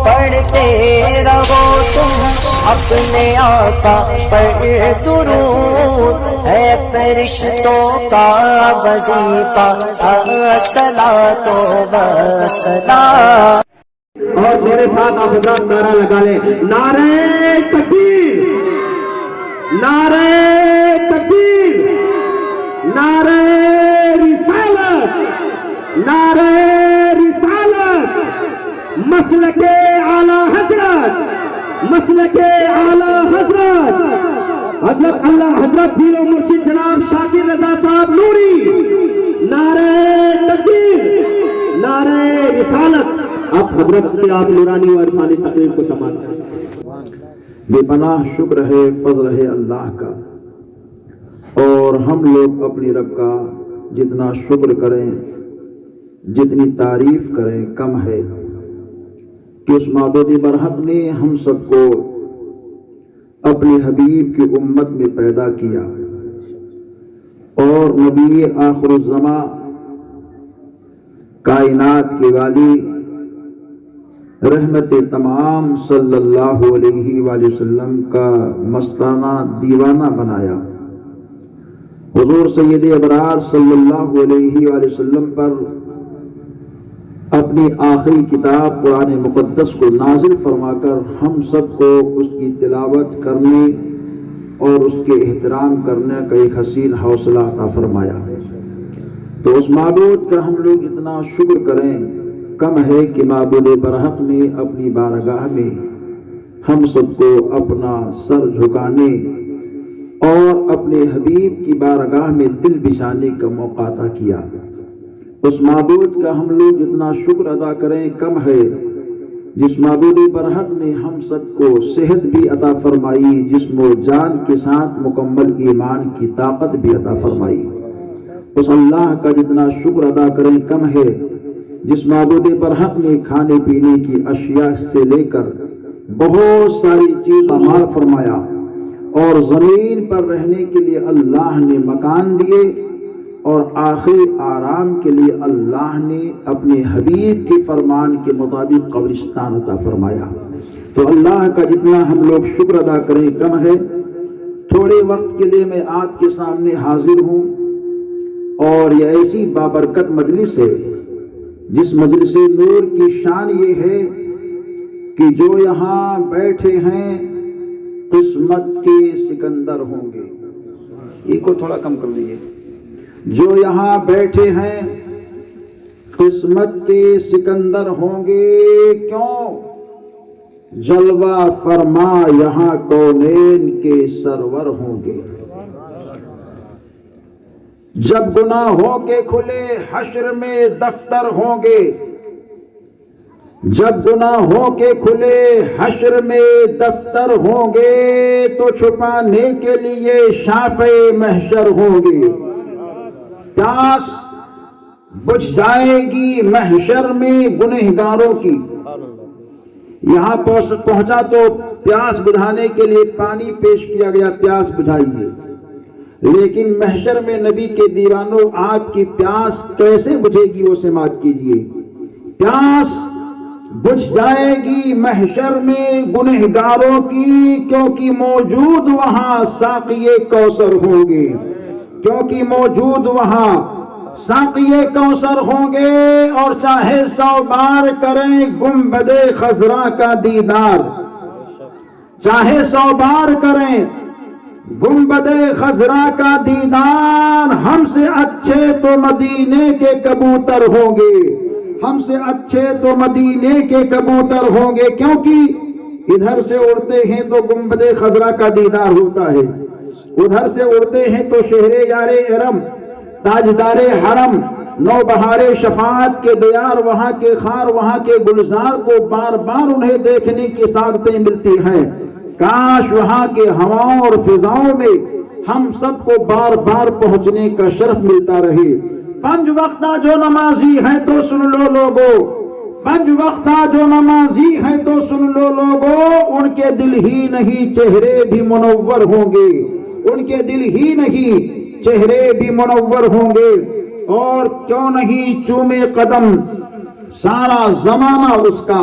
پڑھتے رہو تم اپنے آقا پر درود، ہے فرشتوں کا وظیفہ الصلاۃ والسلام۔ اور میرے ساتھ آپ حضرات نعرہ لگا لیں، نعرہ تکبیر، نعرہ تکبیر، نعرہ رسالت، نعرہ رسالت، مسلک اعلی حضرت، مسلک اعلی حضرت حضرت پیر و مرشد جناب شاکر رضا صاحب نوری، نعرہ تکبیر، نعرہ رسالت۔ اب حضرت سے آپ نورانی و عرفانی تقریر کو سماعت کریں۔ بے پناہ شکر ہے، فضل ہے اللہ کا، اور ہم لوگ اپنی رب کا جتنا شکر کریں، جتنی تعریف کریں کم ہے کہ اس معبود برحق نے ہم سب کو اپنے حبیب کی امت میں پیدا کیا، اور نبی آخر الزماں کائنات کے والی رحمت تمام صلی اللہ علیہ وآلہ وسلم کا مستانہ دیوانہ بنایا۔ حضور سید ابرار صلی اللہ علیہ وآلہ وسلم پر اپنی آخری کتاب قرآن مقدس کو نازل فرما کر ہم سب کو اس کی تلاوت کرنے اور اس کے احترام کرنے کا ایک حسین حوصلہ عطا فرمایا۔ تو اس معبود کا ہم لوگ اتنا شکر کریں کم ہے کہ معبود برحق نے اپنی بارگاہ میں ہم سب کو اپنا سر جھکانے اور اپنے حبیب کی بارگاہ میں دل بچھانے کا موقع عطا کیا۔ اس معبود کا ہم لوگ جتنا شکر ادا کریں کم ہے جس معبود برحق نے ہم سب کو صحت بھی عطا فرمائی، جسم و جان کے ساتھ مکمل ایمان کی طاقت بھی عطا فرمائی۔ اس اللہ کا جتنا شکر ادا کریں کم ہے جس معبود برحق نے کھانے پینے کی اشیاء سے لے کر بہت ساری چیزوں مال فرمایا، اور زمین پر رہنے کے لیے اللہ نے مکان دیے، اور آخری آرام کے لیے اللہ نے اپنے حبیب کے فرمان کے مطابق قبرستان عطا فرمایا۔ تو اللہ کا جتنا ہم لوگ شکر ادا کریں کم ہے۔ تھوڑے وقت کے لیے میں آپ کے سامنے حاضر ہوں، اور یہ ایسی بابرکت مجلس ہے جس مجلس نور کی شان یہ ہے کہ جو یہاں بیٹھے ہیں قسمت کے سکندر ہوں گے۔ یہ کو تھوڑا کم کر دیجیے۔ جو یہاں بیٹھے ہیں قسمت کے سکندر ہوں گے، کیوں؟ جلوہ فرما یہاں کونین کے سرور ہوں گے۔ جب گناہوں کے کھلے حشر میں دفتر ہوں گے، جب گناہوں کے کھلے حشر میں دفتر ہوں گے، تو چھپانے کے لیے شافع محشر ہوں گے۔ پیاس بجھ جائے گی محشر میں گنہگاروں کی۔ یہاں پہنچا تو پیاس بجھانے کے لیے پانی پیش کیا گیا، پیاس بجھائیے، لیکن محشر میں نبی کے دیوانوں آپ کی پیاس کیسے بجھے گی وہ سماعت کیجئے۔ پیاس بجھ جائے گی محشر میں گنہگاروں کی، کیونکہ موجود وہاں ساقی کوثر ہوں گے، کیونکہ موجود وہاں ساقی کوثر ہوں گے، اور چاہے 100 بار کریں گنبد خضرا کا دیدار، چاہے 100 بار کریں گنبد خضرا کا دیدار، ہم سے اچھے تو مدینے کے کبوتر ہوں گے، ہم سے اچھے تو مدینے کے کبوتر ہوں گے، کیونکہ ادھر سے اڑتے ہیں تو گنبد خضرا کا دیدار ہوتا ہے، ادھر سے اڑتے ہیں تو شہر یار ارم، تاجدار حرم، نوبہار شفاعت کے دیار، وہاں کے خار، وہاں کے گلزار کو بار بار انہیں دیکھنے کی سعادتیں ملتی ہیں۔ کاش وہاں کے ہواؤں اور فضاؤں میں ہم سب کو بار بار پہنچنے کا شرف ملتا رہے۔ 5 وقتہ جو نمازی ہے تو سن لو لوگو، 5 وقتہ جو نمازی ہے تو سن لو لوگو، ان کے دل ہی نہیں چہرے بھی منور ہوں گے، ان کے دل ہی نہیں چہرے بھی منور ہوں گے، اور کیوں نہیں چومے قدم سارا زمانہ اس کا،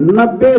90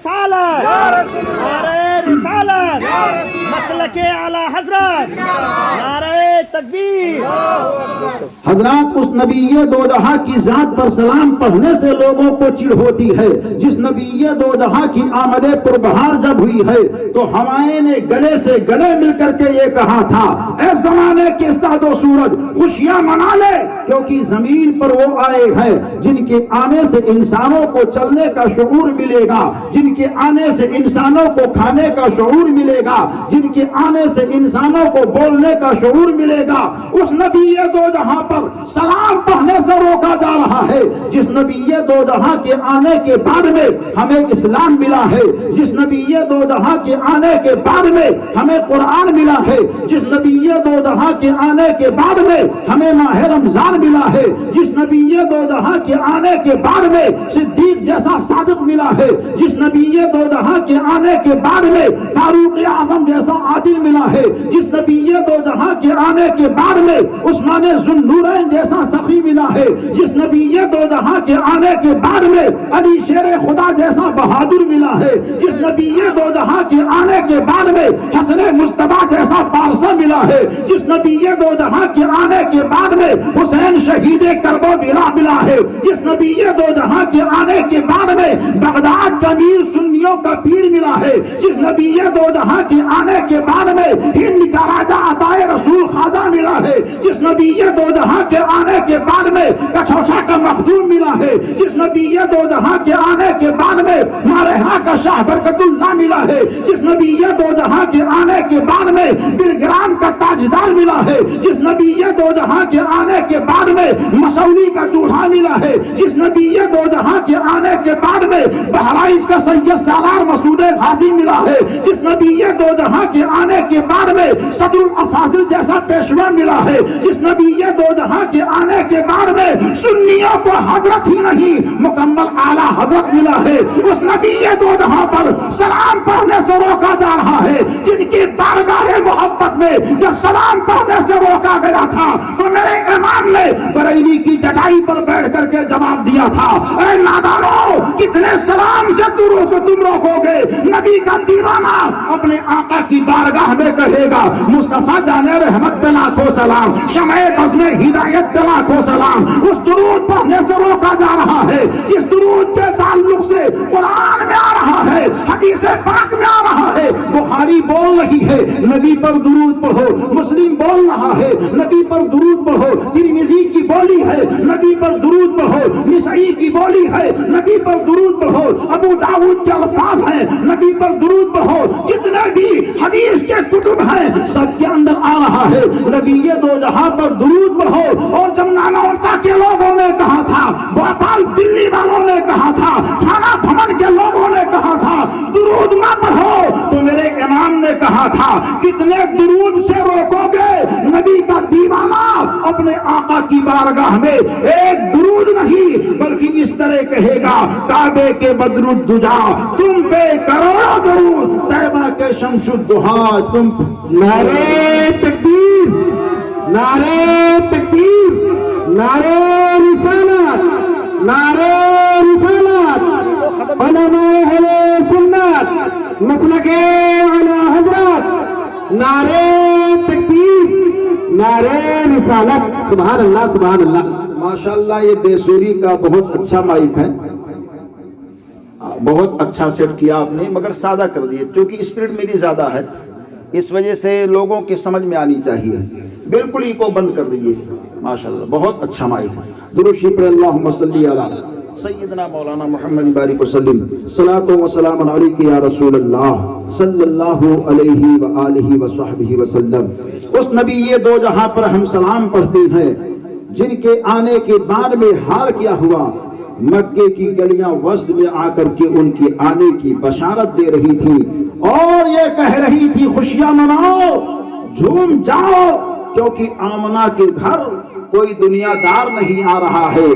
رسالت، نعرہ رسالت، مسلک اعلی حضرت، نعرہ تکبیر۔ حضرات، اس نبی دو جہاں کی ذات پر سلام پڑھنے سے لوگوں کو چڑ ہوتی ہے۔ جس نبی دو جہاں کی آمد پربہار جب ہوئی ہے تو ہوائیں نے گلے سے گلے مل کر کے یہ کہا تھا، اے زمانے کے سعد و سورج خوشیاں منا لے، کیونکہ زمین پر وہ آئے ہیں جن کے آنے سے انسانوں کو چلنے کا شعور ملے گا، جن کے آنے سے انسانوں کو کھانے کا شعور ملے گا، جن کے آنے سے انسانوں کو بولنے کا شعور ملے گا۔ اس نبی دو جہاں پر سلام پڑھنے سے روکا جا رہا ہے۔ جس نبی دو جہاں کے آنے کے بعد میں ہمیں اسلام ملا ہے، جس نبی دو جہاں کے آنے کے بعد میں ہمیں قرآن ملا ہے، جس نبی دو جہاں کے آنے کے بعد میں ہمیں ماہ رمضان ملا ہے، جس نبی دو جہاں کے آنے کے بعد میں صدیق جیسا صادق ملا ہے، جس نبی دو جہاں کے آنے کے بعد میں فاروق اعظم جیسا عادل ملا ہے، جس نبی دو جہاں کے آنے کے بعد میں عثمان ذوالنورین جیسا سخی ملا ہے، جس نبی دو جہاں کے آنے کے بعد میں علی شیر خدا جیسا بہادر ملا ہے، جس نبی دو جہاں کے آنے کے بعد میں حسن مصطفیٰ جیسا پارسا ملا ہے، جس نبی دو جہاں کے آنے کے بعد میں حسین شہید کربو بلا ملا ہے، جس نبی دو جہاں کے آنے کے بعد میں بغداد کا امیر سنیوں کا پیر ملا ہے، جس نبی دو جہاں کے آنے کے بعد میں ہند کا راجہ عطائے رسول خواجہ ملا ہے، جس نبی دو جہاں کے آنے کے بعد میں کچھوچا کا مخدوم ملا ہے، جس نبی دو جہاں کے آنے کے بعد میں مارہا کا شاہ برکت اللہ ملا ہے، جس نبی دو جہاں کے آنے کے بعد میں بلگرام کا تاجدار ملا ہے، جس نبی دو جہاں کے آنے کے بعد میں مسولی کا دولہا ملا ہے، جس نبی دو جہاں کے آنے کے بعد میں بہرائچ کا سید سالار مسعود غازی ملا ہے، جس نبی دو جہاں کے آنے کے بعد میں صدر الافاضل جیسا پیشوا ملا ہے، جس نبی دو جہاں کے آنے کے بعد میں سنیوں کو حضرت ہی نہیں مکمل اعلیٰ حضرت ملا ہے۔ اس نبی دو جہاں پر سلام پڑھنے سے روکا جا رہا ہے، جن کی بارگاہ محبت میں جب سلام پڑھنے سے روکا گیا تھا تو میرے امام نے بریلی کی چٹائی پر بیٹھ کر کے جواب دیا تھا، اے نادانو، کتنے سلام سے تم روکو گے؟ نبی کا دیوانہ اپنے آقا کی بارگاہ میں کہے گا، مصطفیٰ جانے رحمت پہ لاکھوں سلام، شمع بزم ہدایت پہ لاکھوں سلام۔ اس درود پڑھنے سے روکا جا رہا ہے جس درود کے تعلق سے قرآن میں آ رہا ہے، حدیث پاک میں آ رہا ہے۔ بخاری بول رہی ہے نبی پر درود پڑھو، مسلم بول رہا ہے نبی پر درود پڑھو، ترمذی کی بولی ہے نبی پر درود پڑھو، نسائی کی بولی ہے نبی پر درود پڑھو، ابو داؤد کے الفاظ ہیں نبی پر درود پڑھو، جتنے بھی حدیث کے کتب ہیں سب کے اندر آ رہا ہے نبی دو جہاں پر درود پڑھو۔ اور جب نانوتا کے لوگوں نے کہا تھا، بھوپال دلی والوں نے کہا تھا، تھانہ بھون کے لوگوں نے کہا تھا درود نہ پڑھو، تو میرے امام نے کہا تھا کتنے درود سے روکو گے؟ نبی کا دیوانہ اپنے آقا کی بارگاہ میں ایک درود نہیں بلکہ اس طرح کہے گا، کعبے کے بدر الدجا تم پہ کروڑوں درود، طیبہ کے شمس الضحا تم۔ نعرہ تکبیر، نعرہ تکبیر، نعرہ رسالت، نعرہ رسالت، علماء اہل سنت، مسلک اعلی حضرت، نعرہ تکبیر، نعرہ رسالت۔ سبحان اللہ، سبحان اللہ۔ ماشاءاللہ یہ دیسوری کا بہت اچھا مائک ہے، بہت اچھا سیٹ کیا آپ نے، مگر سادہ کر دیے کیونکہ اسپرٹ میری زیادہ ہے، اس وجہ سے لوگوں کے سمجھ میں آنی چاہیے۔ بالکل ہی کو بند کر دیجیے۔ ماشاءاللہ بہت اچھا مائک ہے۔ درود شریف پر اللہم صلی علی سیدنا مولانا محمد بارک وسلم، صلاۃ و سلام علیک یا رسول اللہ صلی اللہ علیہ وآلہ وصحبہ وسلم۔ اس نبی دو جہاں پر ہم سلام پڑھتے ہیں جن کے آنے کے بعد میں حال کیا ہوا، مکے کی گلیاں وسط میں آ کر کے ان کے آنے کی بشارت دے رہی تھی اور یہ کہہ رہی تھی خوشیاں مناؤ، جھوم جاؤ، کیونکہ آمنہ کے گھر کوئی دنیا دار نہیں آ رہا ہے،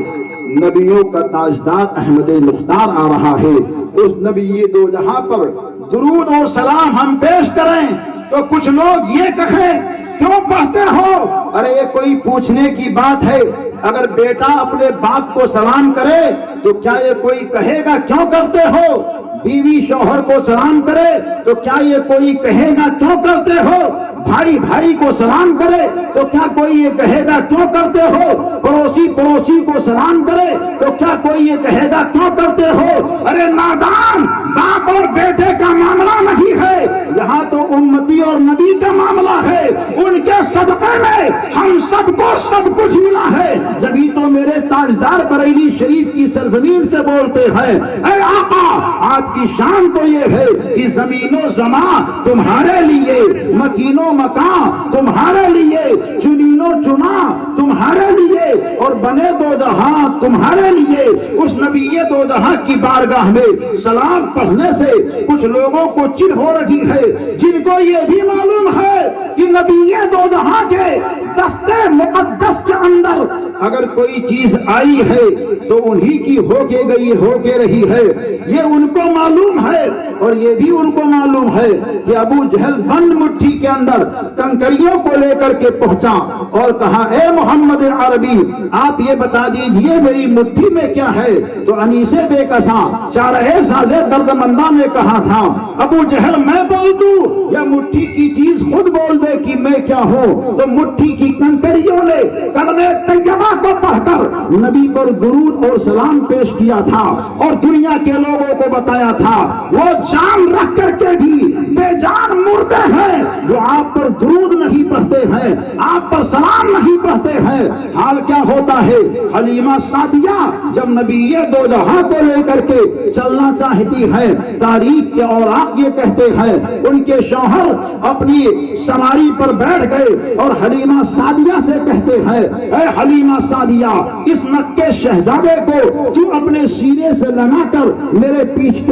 نبیوں کا تاجدار احمد مختار آ رہا ہے۔ اس نبی دو جہاں پر درود اور سلام ہم پیش کریں تو کچھ لوگ یہ کہیں کیوں پڑھتے ہو؟ ارے یہ کوئی پوچھنے کی بات ہے؟ اگر بیٹا اپنے باپ کو سلام کرے تو کیا یہ کوئی کہے گا کیوں کرتے ہو؟ بیوی شوہر کو سلام کرے تو کیا یہ کوئی کہے گا کیوں کرتے ہو؟ بھائی بھائی کو سلام کرے تو کیا کوئی یہ کہے گا کیوں کرتے ہو؟ پڑوسی پڑوسی کو سلام کرے تو کیا کوئی یہ کہے گا کیوں کرتے ہو؟ ارے نادان، باپ اور بیٹے کا معاملہ نہیں ہے، یہاں تو امتی اور نبی کا معاملہ ہے، ان کے صدقے میں ہم سب کو سب کچھ ملا ہے۔ جبھی تو میرے تاجدار بریلی شریف کی سرزمین سے بولتے ہیں، اے آقا آپ کی شان تو یہ ہے کہ زمین و زمان تمہارے لیے، مکین و مکان تمہارے لیے، چنین و چنا تمہارے لیے، اور بنے دو جہاں تمہارے لیے۔ اس نبی دو جہاں کی بارگاہ میں سلام پڑھنے سے کچھ لوگوں کو چڑ ہو رہی ہے، جن کو یہ بھی معلوم ہے کہ نبی دو جہاں کے دستے مقدس کے اندر اگر کوئی چیز آئی ہے تو انہی کی ہو کے گئی ہو کے رہی ہے، یہ ان کو معلوم ہے۔ اور یہ بھی ان کو معلوم ہے کہ ابو جہل بند مٹھی کے اندر کنکریوں کو لے کر کے پہنچا اور کہا، اے محمد عربی آپ یہ بتا دیجئے میری مٹھی میں کیا ہے؟ تو انیس بے کساں چارہ سازے دردمندہ نے کہا تھا، ابو جہل میں بول دوں یا مٹھی کی چیز خود بول دے کہ میں کیا ہوں؟ تو مٹھی کی کنکریوں نے کلمہ طیبہ کو پڑھ کر نبی پر درود اور سلام پیش کیا تھا، اور دنیا کے لوگوں کو بتایا تھا وہ جان رکھ کر کے بھی بے جان مردے ہیں جو آپ پر درود نہیں پڑھتے ہیں، آپ پر سلام نہیں پڑھتے ہیں۔ حال کیا ہوتا ہے؟ حلیمہ سعدیہ جب نبی دو جہاں کو لے کر کے چلنا چاہتی ہے، تاریخ کے اوراق یہ کہتے ہیں ان کے شوہر اپنی سواری پر بیٹھ گئے اور حلیمہ سعدیہ سے کہتے ہیں، اے حلیمہ سعدیہ اس مکے شہزادے کو تو اپنے سینے سے لگا کر میرے پیٹھ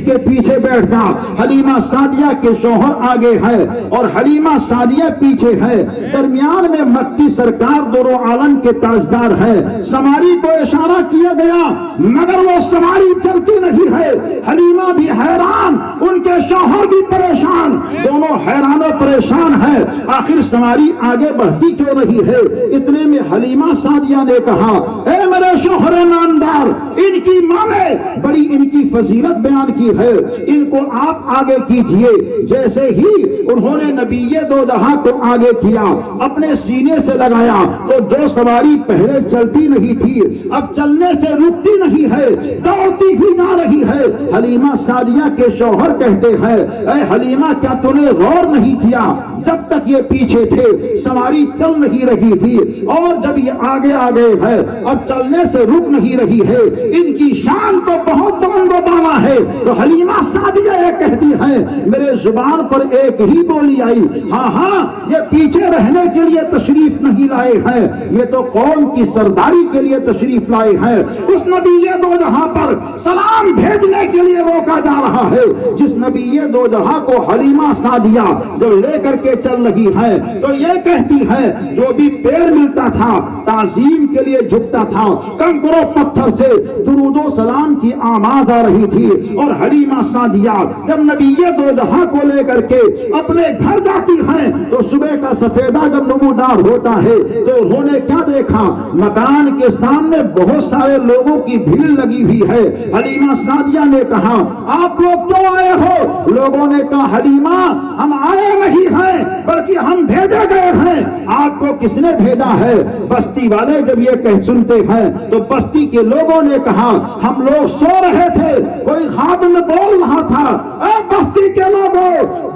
کے پیچھے بیٹھ جا۔ حلیمہ سعدیہ کے شوہر آگے ہے اور حلیمہ سعدیہ پیچھے ہے، درمیان میں مکی سرکار دور عالم کے تاجدار ہے۔ سواری کو اشارہ کیا گیا مگر وہ سواری چلتی نہیں ہے، حلیمہ بھی حیران، ان کے شوہر بھی پریشان، دونوں حیران و پریشان ہیں، آخر سواری آگے بڑھتی کیوں نہیں ہے؟ اتنے میں حلیمہ سعدیہ نے کہا، اے میرے شوہر نامدار، ان کی ماں نے بڑی ان کی فضیلت بیان کی ہے، ان کو آپ آگے کیجئے۔ جیسے ہی انہوں نے نبی دو جہاں کو آگے کیا، اپنے سینے سے لگایا تو جو سواری پہلے چلتی نہیں تھی اب چلنے سے رکتی نہیں ہے، دوڑتی ہی جا رہی ہے۔ حلیمہ سعدیہ کے شوہر کہتے ہیں، اے حلیمہ کیا تو نے غور نہیں کیا؟ جب تک یہ پیچھے تھے سواری چل نہیں رہی تھی، اور جب یہ آگے آگے ہے اب چلنے سے رک نہیں رہی ہے، ان کی شان تو بہت بلند و بالا ہے۔ تو حلیمہ سعدیہ یہ کہتی ہے، میرے زبان پر ایک ہی بولی آئی، ہاں ہاں یہ پیچھے رہنے کے لیے تشریف نہیں لائے ہیں، یہ تو قوم کی سرداری کے لیے تشریف لائے ہیں۔ اس نبی دو جہاں پر سلام بھیجنے کے لیے روکا جا رہا ہے، جس نبی دو جہاں کو حلیمہ سعدیہ جب لے کر کے چل رہی ہے تو یہ کہتی ہے، جو بھی پیڑ ملتا تھا تعظیم کے لیے جھکتا تھا، کنکر و پتھر سے درود و سلام کی آواز آ رہی تھی۔ اور حلیمہ سعدیہ جب نبی دو جہاں کو لے کر کے اپنے گھر جاتی ہیں تو صبح کا سفیدہ جب نمودار ہوتا ہے تو انہوں نے کیا دیکھا؟ مکان کے سامنے بہت سارے لوگوں کی بھیڑ لگی ہوئی ہے۔ حلیمہ سعدیہ نے کہا، آپ لوگ کیوں آئے ہو؟ لوگوں نے کہا، حلیمہ ہم آئے نہیں ہیں بلکہ ہم بھیجے گئے ہیں۔ آپ کو کس نے بھیجا ہے؟ بستی والے جب یہ کہہ سنتے ہیں تو بستی کے لوگوں نے کہا، ہم لوگ سو رہے تھے، کوئی خواب میں بول رہا تھا، اے بستی کے لوگوں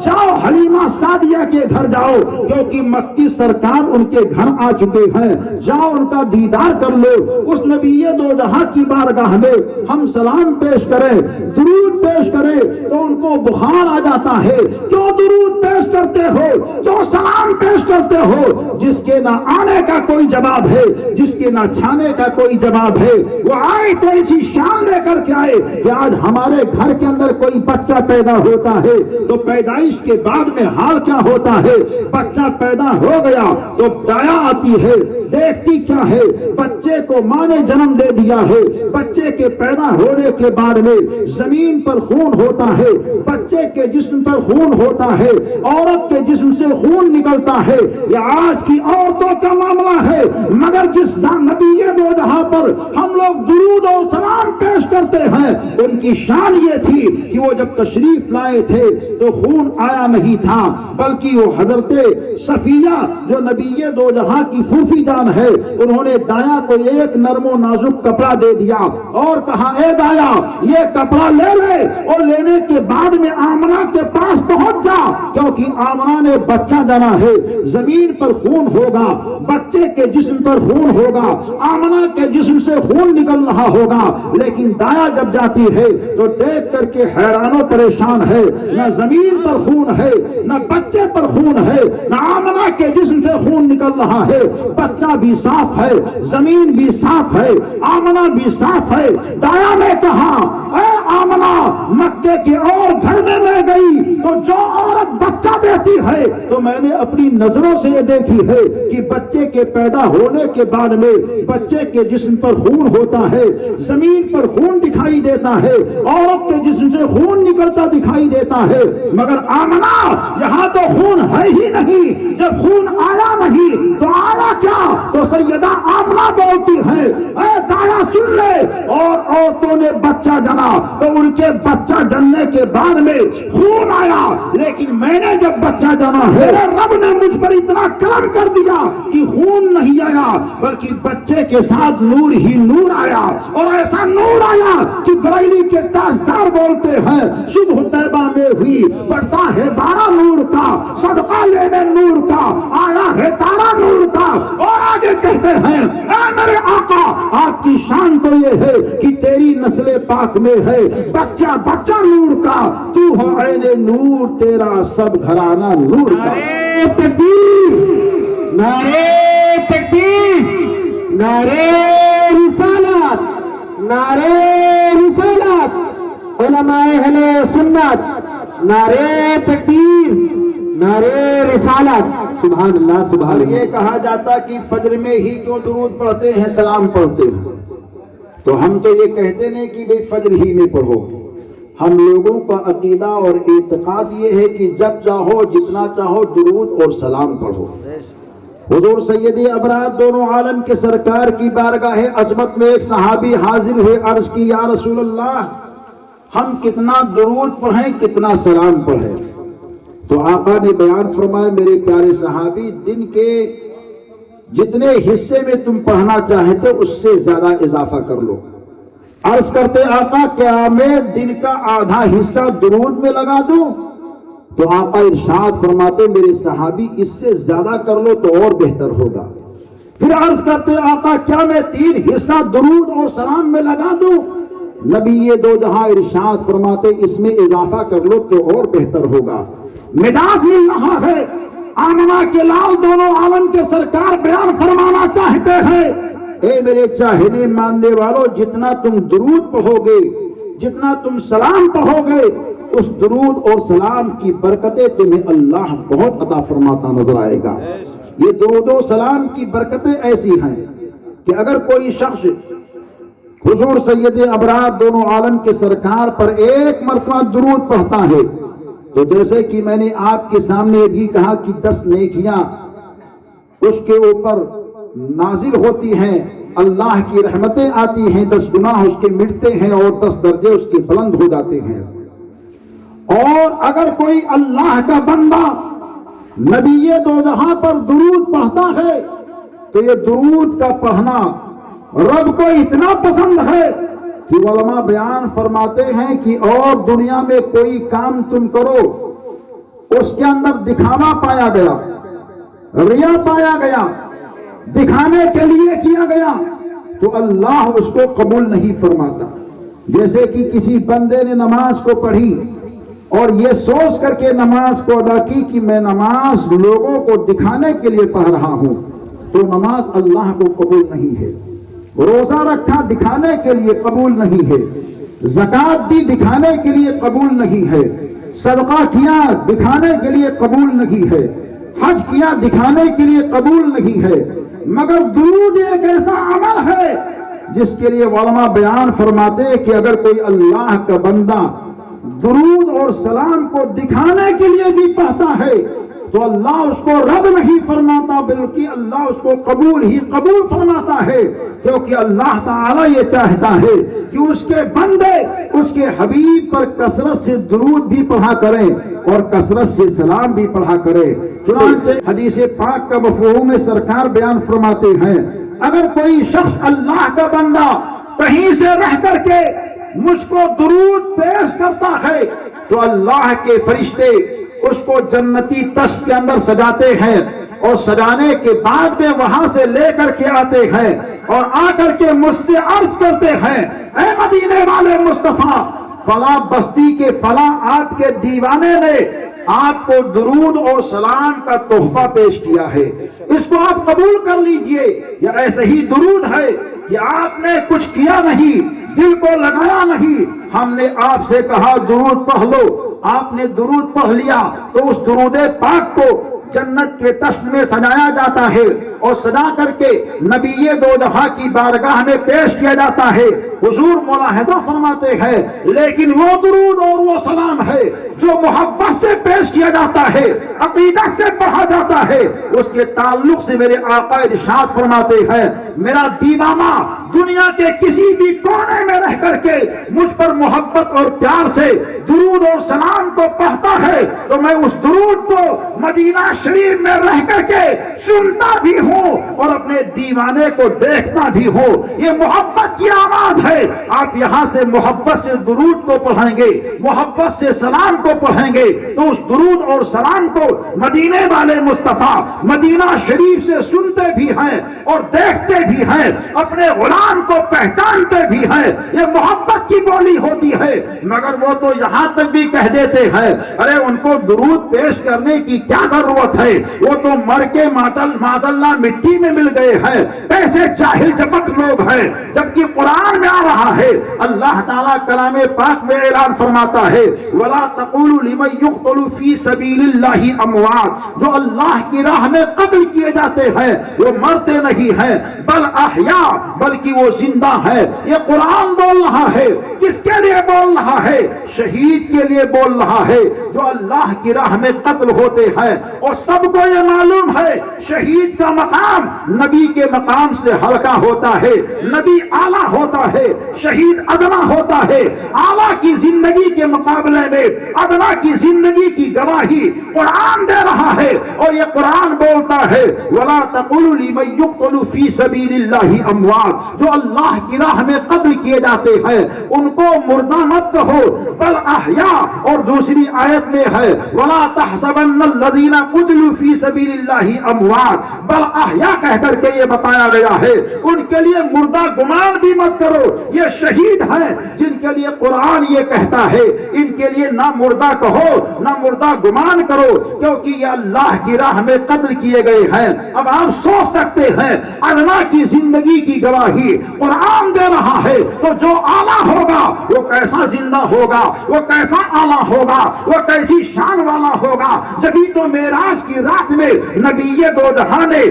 جاؤ حلیمہ سعدیہ کے گھر جاؤ، کیونکہ مکی سرکار ان کے گھر آ چکے ہیں، جاؤ ان کا دیدار کر لو۔ اس نبی دو جہاں کی بارگاہ میں ہم سلام پیش کریں، درود پیش کریں تو ان کو بخار آ جاتا ہے۔ کیوں درود پیش کرتے ہو؟ کیوں سلام پیش کرتے ہو؟ جس کے نہ آنے کا کوئی جواب ہے، جس کے نہ چھانے کا کوئی جواب ہے، وہ آئے تو ایسی شان لے کر کے آئے کہ آج ہمارے گھر کے اندر کوئی بچہ پیدا ہوتا ہے تو پیدائش کے بعد میں حال کیا ہوتا ہے؟ بچہ پیدا ہو گیا تو دایا آتی ہے، دیکھتی کیا ہے؟ بچے کو ماں نے جنم دے دیا ہے، بچے کے پیدا ہونے کے بعد میں زمین پر خون ہوتا ہے، بچے کے جسم پر خون ہوتا ہے، عورت کے جسم سے خون نکلتا ہے، یہ آج کی عورتوں کا معاملہ ہے، مگر جس نبی دو جہاں پر ہم لوگ درود اور سلام پیش کرتے ہیں، ان کی شان یہ تھی کہ وہ جب تشریف لائے تھے تو خون آیا نہیں تھا، بلکہ وہ حضرت صفیہ جو نبی دو جہاں کی پھوپھی جان ہے، انہوں نے دایا کو ایک نرم و نازک کپڑا دے دیا اور کہا اے دایا یہ کپڑا لے لے، اور لینے کے بعد میں آمنہ کے پاس پہنچ جا، کیونکہ آمنہ نے بچہ جنا ہے، زمین پر خون ہوگا، بچے کے جسم پر خون ہوگا، آمنہ کے جسم سے خون نکل رہا ہوگا، لیکن دایا جب جاتی ہے تو دیکھ کر کے حیران و پریشان ہے، نہ زمین پر خون ہے، نہ بچے پر خون ہے، نہ آمنہ کے جسم سے خون نکل رہا ہے، بچہ بھی صاف ہے، زمین بھی صاف ہے، آمنہ بھی صاف ہے۔ دایا نے کہا اے آمنہ، مکے کے اور گھر میں گئی تو جو عورت بچہ دیتی ہے تو میں نے اپنی نظروں سے یہ دیکھی ہے کہ بچے کے پیدا ہونے کے بعد میں بچے کے جسم پر خون ہوتا ہے، زمین پر خون دکھائی دیتا ہے، عورت کے جسم سے خون نکلتا دکھائی دیتا ہے، مگر آمنہ یہاں تو خون ہے ہی نہیں، جب خون آیا نہیں تو آیا کیا؟ تو سیدہ آمنہ بولتی ہے اے دایا سن لے، اور عورتوں نے بچہ جنا تو ان کے بچہ جننے کے بعد میں خون آیا، لیکن میں نے جب بچہ جنا ہے رب نے مجھ پر اتنا کرم کر دیا کہ خون نہیں آیا، بلکہ بچے کے ساتھ نور ہی نور آیا، اور ایسا نور آیا کہ بریلی کے تاجدار بولتے ہیں صبح طیبہ میں ہوئی بڑھتا ہے بارہ نور کا، صدقہ لینے نور کا، آیا ہے تارا نور کا، اور آگے کہتے ہیں اے میرے آقا آپ کی شان تو یہ ہے کہ تیری نسل پاک میں ہے بچہ بچہ نور کا، تو ہو عین نور تیرا سب گھرانہ نور کا۔ نعرے تکبیر، نعرے تکبیر، نعرے رسالت، نعرے رسالت، علماء اہل سنت، نعرے تکبیر، نعرے رسالت، سبحان اللہ سبحان اور اللہ۔ یہ کہا جاتا کہ فجر میں ہی کیوں درود پڑھتے ہیں، سلام پڑھتے ہیں، تو ہم تو یہ کہتے نہیں کہ بھئی فجر ہی میں پڑھو، ہم لوگوں کا عقیدہ اور اعتقاد یہ ہے کہ جب چاہو جتنا چاہو درود اور سلام پڑھو۔ حضور سید ابرار دونوں عالم کے سرکار کی بارگاہ عظمت میں ایک صحابی حاضر ہوئے، عرض کی یا رسول اللہ ہم کتنا درود پڑھیں کتنا سلام پڑھیں؟ تو آقا نے بیان فرمایا میرے پیارے صحابی دن کے جتنے حصے میں تم پڑھنا چاہتے اس سے زیادہ اضافہ کر لو۔ عرض کرتے آقا کیا میں دن کا آدھا حصہ درود میں لگا دوں؟ تو آقا ارشاد فرماتے میرے صحابی اس سے زیادہ کر لو تو اور بہتر ہوگا۔ پھر عرض کرتے آقا کیا میں 3 حصہ درود اور سلام میں لگا دوں؟ نبی یہ دو جہاں ارشاد فرماتے اس میں اضافہ کر لو تو اور بہتر ہوگا۔ مجاز مل رہا ہے، آمنہ کے لال دونوں عالم کے سرکار بیان فرمانا چاہتے ہیں اے میرے چاہنے ماننے والوں جتنا تم درود پڑھو گے، جتنا تم سلام پڑھو گے، اس درود اور سلام کی برکتیں تمہیں اللہ بہت عطا فرماتا نظر آئے گا۔ یہ درود و سلام کی برکتیں ایسی ہیں کہ اگر کوئی شخص حضور سید ابرار دونوں عالم کے سرکار پر ایک مرتبہ درود پڑھتا ہے تو جیسے کہ میں نے آپ کے سامنے بھی کہا کہ 10 نیکیاں اس کے اوپر نازل ہوتی ہیں، اللہ کی رحمتیں آتی ہیں، 10 گناہ اس کے مٹتے ہیں اور 10 درجے اس کے بلند ہو جاتے ہیں۔ اور اگر کوئی اللہ کا بندہ نبی دو جہاں پر درود پڑھتا ہے تو یہ درود کا پڑھنا رب کو اتنا پسند ہے کہ علماء بیان فرماتے ہیں کہ اور دنیا میں کوئی کام تم کرو اس کے اندر دکھانا پایا گیا، ریا پایا گیا، دکھانے کے لیے کیا گیا تو اللہ اس کو قبول نہیں فرماتا۔ جیسے کہ کسی بندے نے نماز کو پڑھی اور یہ سوچ کر کے نماز کو ادا کی کہ میں نماز لوگوں کو دکھانے کے لیے پڑھ رہا ہوں تو نماز اللہ کو قبول نہیں ہے۔ روزہ رکھا دکھانے کے لیے قبول نہیں ہے، زکوٰۃ دی دکھانے کے لیے قبول نہیں ہے، صدقہ کیا دکھانے کے لیے قبول نہیں ہے، حج کیا دکھانے کے لیے قبول نہیں ہے، مگر درود ایک ایسا عمل ہے جس کے لیے علماء بیان فرماتے ہیں کہ اگر کوئی اللہ کا بندہ درود اور سلام کو دکھانے کے لیے بھی پڑھتا ہے تو اللہ اس کو رد نہیں فرماتا، بلکہ اللہ اس کو قبول ہی قبول فرماتا ہے، کیونکہ اللہ تعالیٰ یہ چاہتا ہے کہ اس کے بندے اس کے حبیب پر کثرت سے درود بھی پڑھا کریں اور کثرت سے سلام بھی پڑھا کریں۔ چنانچہ حدیث پاک کا مفہوم سرکار بیان فرماتے ہیں، اگر کوئی شخص اللہ کا بندہ کہیں سے رہ کر کے مجھ کو درود پیش کرتا ہے تو اللہ کے فرشتے اس کو جنتی تشت کے اندر سجاتے ہیں، اور سجانے کے بعد میں وہاں سے لے کر کے آتے ہیں اور آ کر کے مجھ سے عرض کرتے ہیں، اے مدینے والے مصطفیٰ، فلاں بستی کے فلاں آپ کے دیوانے نے آپ کو درود اور سلام کا تحفہ پیش کیا ہے، اس کو آپ قبول کر لیجئے۔ یہ ایسے ہی درود ہے کہ آپ نے کچھ کیا نہیں، دل کو لگایا نہیں، ہم نے آپ سے کہا درود پڑھ لو، آپ نے درود پڑھ لیا، تو اس درود پاک کو جنت کے تشت میں سجایا جاتا ہے اور سجا کر کے نبی دو جہاں کی بارگاہ میں پیش کیا جاتا ہے۔ حضور ملاحظہ فرماتے ہیں، لیکن وہ درود اور وہ سلام ہے جو محبت سے پیش کیا جاتا ہے، عقیدت سے پڑھا جاتا ہے، اس کے تعلق سے میرے آقا ارشاد فرماتے ہیں، میرا دیوانہ دنیا کے کسی بھی کونے میں رہ کر کے مجھ پر محبت اور پیار سے درود اور سلام کو پڑھتا ہے تو میں اس درود کو مدینہ شریف میں رہ کر کے سنتا بھی ہوں اور اپنے دیوانے کو دیکھتا بھی ہوں۔ یہ محبت کی آواز ہے۔ آپ یہاں سے محبت سے درود کو پڑھیں گے، محبت سے سلام کو پڑھیں گے تو اس درود اور سلام کو مدینے والے مصطفیٰ مدینہ شریف سے سنتے بھی ہیں اور دیکھتے بھی ہیں، اپنے غلام کو پہچانتے بھی ہیں۔ یہ محبت کی بولی ہوتی ہے، مگر وہ تو یہاں تک بھی کہہ دیتے ہیں، ارے ان کو درود پیش کرنے کی کیا ضرورت ہے، وہ تو مر کے معذاللہ مٹی میں مل گئے ہیں، پیسے چاہل جپٹ لوگ ہیں۔ جبکہ قرآن میں آ رہا ہے، اللہ تعالیٰ کلام پاک میں اعلان فرماتا ہے، وَلَا تَقُولُوا لِمَن يُقْتَلُ فِي سَبِيلِ اللَّهِ أَمْوَاتٌ، جو اللہ کی راہ میں قتل کیے جاتے ہیں وہ مرتے نہیں ہیں، بل احیاء، بلکہ وہ زندہ ہے۔ یہ قرآن بول رہا ہے، کس کے لیے بول رہا ہے؟ شہید کے لیے بول رہا ہے جو اللہ کی راہ میں قتل ہوتے ہیں، اور سب کو یہ معلوم ہے شہید کا مقام نبی کے مقام سے ہلکا ہوتا ہے، نبی اعلیٰ ہوتا ہے، شہید ادنا ہوتا ہے۔ اعلیٰ کی زندگی کے مقابلے میں ادنا کی زندگی کی گواہی قرآن دے رہا ہے، اور یہ قرآن بولتا ہے وَلَا تَقُولُوا لِمَن يُقْتَلُ فِي سَبِيلِ اللَّهِ أَمْوَاتٌ، جو اللہ کی راہ میں قتل کیے جاتے ہیں ان کو مردہ مت کہو، بل احیاء۔ اور دوسری آیت میں ہے وَلَا تَحْسَبَنَّ الَّذِينَ قُتِلُوا فِي سَبِيلِ اللَّهِ أَمْوَاتٌ، بل احیاء کہہ کر کے یہ بتایا گیا ہے، ان کے لیے مردہ گمان بھی مت کرو، یہ شہید ہیں جن کے لیے قرآن یہ کہتا ہے ان کے لیے نہ مردہ کہو نہ مردہ گمان کرو، کیونکہ یہ اللہ کی راہ میں قتل کیے گئے ہیں۔ اب آپ سوچ سکتے ہیں ادنا کی زندگی کی گواہی قرآن دے رہا ہے تو جو اعلیٰ ہوگا وہ کیسا زندہ ہوگا، وہ کیسا اعلیٰ ہوگا، وہ کیسی شان والا ہوگا۔ جبھی تو معراج کی رات میں نبی دو جہاں نے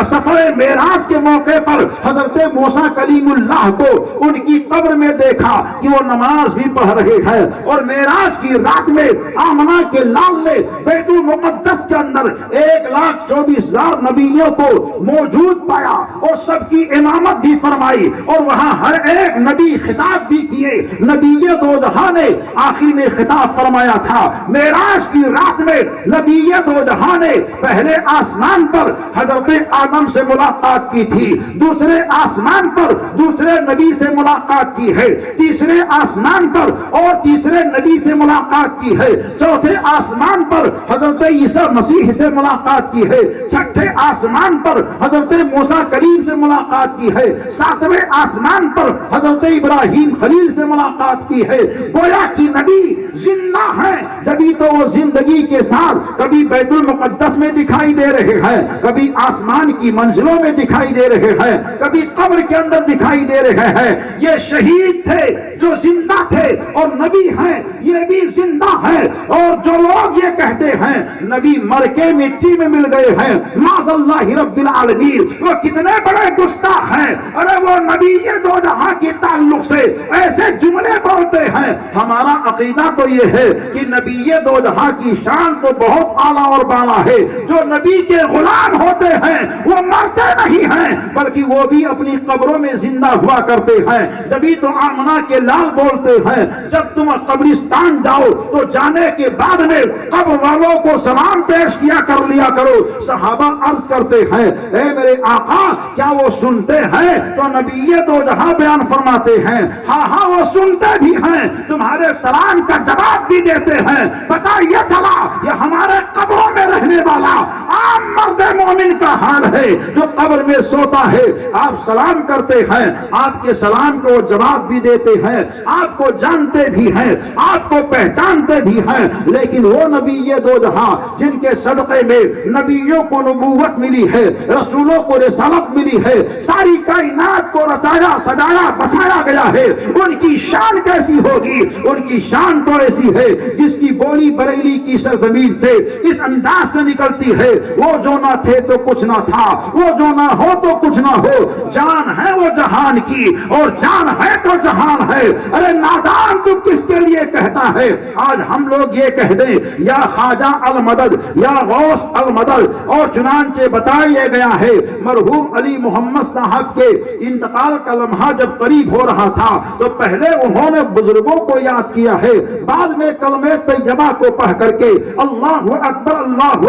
سفر معراج کے موقع پر حضرت موسیٰ کلیم اللہ کو ان کی قبر میں دیکھا کہ وہ نماز بھی پڑھ رہے ہیں، اور معراج کی رات میں آمنہ کے لال نے بیت المقدس کے اندر 1,24,000 نبیوں کو موجود پایا اور سب کی امامت بھی فرمائی، اور وہاں ہر ایک نبی خطاب بھی کیے۔ نبی دو جہاں نے آخر میں خطاب فرمایا تھا۔ معراج کی رات میں نبی دو جہاں نے پہلے آسمان پر حضرت آدم سے ملاقات کی تھی، دوسرے آسمان پر دوسرے نبی سے ملاقات کی ہے، تیسرے آسمان پر اور تیسرے نبی سے ملاقات کی ہے، چوتھے آسمان پر حضرت عیسیٰ مسیح سے ملاقات کی ہے، چھٹے آسمان پر حضرت موسیٰ کلیم سے ملاقات کی ہے، ساتویں آسمان پر حضرت ابراہیم خلیل سے ملاقات کی ہے۔ گویا کی نبی زندہ ہیں، جبھی تو وہ زندگی کے ساتھ کبھی بیت المقدس میں دکھائی دے رہے ہیں، کبھی آسمان کی منزلوں میں دکھائی دے رہے ہیں، کبھی قبر کے اندر دکھائی دے رہے ہیں۔ یہ شہید تھے جو زندہ تھے، اور نبی ہیں یہ بھی زندہ ہے. اور جو لوگ یہ کہتے ہیں نبی مر کے مٹی میں مل گئے ہیں، معاذ اللہ رب العالمین، وہ کتنے بڑے گستاخ ہیں. ارے وہ نبی دو جہاں کے تعلق سے ایسے جملے بولتے ہیں. ہمارا عقیدہ تو یہ ہے کہ نبی دو جہاں کی شان تو بہت اعلیٰ اور بالا ہے. جو نبی کے غلام ہوتے ہیں وہ مرتے نہیں ہیں بلکہ وہ بھی اپنی قبروں میں زندہ ہوا کرتے ہیں. جبھی تو آمنہ کے لال بولتے ہیں جب تم قبرستان جاؤ تو جانے کے بعد میں قبر والوں کو سلام پیش کیا کر لیا کرو. صحابہ عرض کرتے ہیں اے میرے آقا کیا وہ سنتے ہیں؟ تو نبی دو جہاں بیان فرماتے ہیں ہاں ہاں وہ سنتے بھی ہیں، تمہارے سلام کا جواب بھی دیتے ہیں. پتہ یہ چلا یہ ہمارے قبروں میں رہنے والا عام مرد مومن کا حال ہے جو قبر میں سوتا ہے. آپ سلام کرتے ہیں، آپ کے سلام کو جواب بھی دیتے ہیں، آپ کو جانتے بھی ہیں، آپ کو پہچانتے بھی ہیں. لیکن وہ نبی دو جہاں جن کے صدقے میں نبیوں کو نبوت ملی ہے، رسولوں کو رسالت ملی ہے، ساری کائنات کو رچایا سجایا بسایا گیا ہے، ان کی شان کیسی ہوگی؟ ان کی شان تو ایسی ہے جس کی بولی بریلی کی سرزمین سے اس انداز سے نکلتی ہے وہ جو نہ تھے تو کچھ نہ تھا، وہ جو نہ ہو تو کچھ نہ ہو. جان ہے وہ جہان کی اور جان ہے تو جہان ہے. ارے نادان تو کس کے لیے کہتا ہے؟ آج ہم لوگ یہ کہہ دیں یا خواجہ المدد یا غوث المدد. اور چنانچہ بتایا گیا ہے مرحوم علی محمد صاحب کے انتقال کا لمحہ جب قریب ہو رہا تھا تو پہلے انہوں نے بزرگوں کو یاد کیا ہے، بعد میں کلمہ طیبہ کو پڑھ کر کے اللہ